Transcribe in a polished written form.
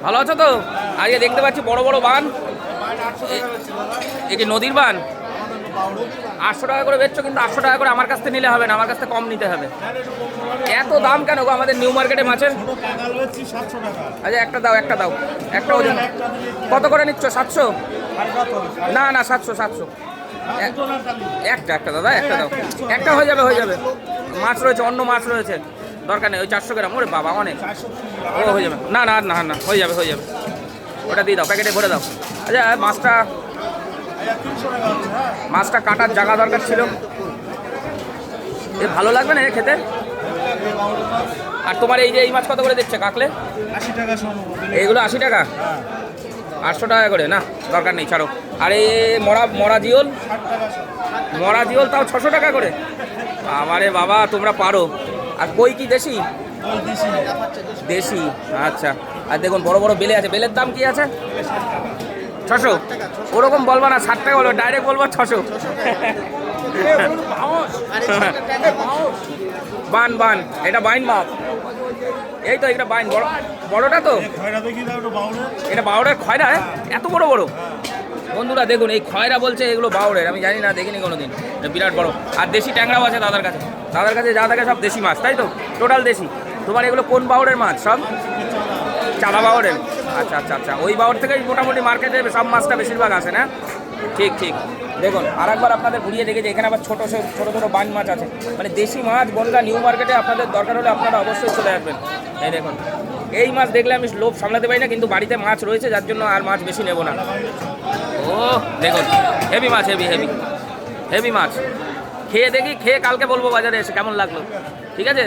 ভালো আছো তো? আজকে দেখতে পাচ্ছি বড় বড় বান, এই যে নদীর বান 800 টাকা করে বেচছো, কিন্তু 800 টাকা করে আমার কাছ থেকে নিলে হবে না, আমার কাছ থেকে কম নিতে হবে। এত দাম কেন গো আমাদের নিউ মার্কেটে মাছের? আচ্ছা একটা দাও, একটা দাও, একটা ওজন। কত করে নিচ্ছ? 700? না না, 700। একটা একটা দাদা, একটা দাও, একটা হয়ে যাবে, হয়ে যাবে। মাছ রয়েছে, অন্য মাছ রয়েছে, দরকার নেই। ওই 400 গ্রাম, ওরে বাবা অনেক। ও হয়ে যাবে, না না না না, হয়ে যাবে, হয়ে যাবে। ওটা দিয়ে দাও, প্যাকেটে ভরে দাও। আচ্ছা মাছটা কাটার জায়গা দরকার ছিল। এ ভালো লাগবে না এ খেতে? আর তোমার এই যে এই মাছ কত করে দিচ্ছে কাকলে? 80 টাকা। এইগুলো 80 টাকা, 800 টাকা করে না, দরকার নেই, ছাড়ো। আর এই মরা জিওল, মরা জিওল তাও 600 টাকা করে। আমারে বাবা, তোমরা পারো। আর কই কি দেশি? দেশি, আচ্ছা। আর দেখুন বড় বড় বেলে আছে, বেলের দাম কি আছে? 600। ওরকম বলবো না, 60 টাকা বলবো, ডাইরেক্ট বলবো 600। বান, এটা বাইন মাপ। এই তো এটা বাইন, বড়টা তো এটা বাউরের খয়রা। এত বড় বড় বন্ধুরা দেখুন, এই খয়রা বলছে এগুলো বাউরের, আমি জানি না, দেখিনি কোনোদিন, বিরাট বড়। আর দেশি ট্যাংরাও আছে দাদার কাছে, যা থাকে সব দেশি মাছ, তাই তো? টোটাল দেশি। তোমার এগুলো কোন বাউরের মাছ? সব চালা বাউরের। আচ্ছা, ওই বাউর থেকেই মোটামুটি মার্কেটে সব মাছটা বেশিরভাগ আসে না? ঠিক। দেখুন আর একবার আপনাদের ঘুরিয়ে দেখেছি, এখানে আবার ছোটো ছোটো বান মাছ আছে, মানে দেশি মাছ। বনগা নিউ মার্কেটে আপনাদের দরকার হলে আপনারা অবশ্যই চলে আসবেন। এই দেখুন, এই মাছ দেখলে আমি লোভ সামলাতে পারি না, কিন্তু বাড়িতে মাছ রয়েছে যার জন্য আর মাছ বেশি নেব না। ও দেখুন, হেভি মাছ, হেভি মাছ। খেয়ে দেখি, খেয়ে কালকে বলবো বাজারে এসে কেমন লাগলো, ঠিক আছে?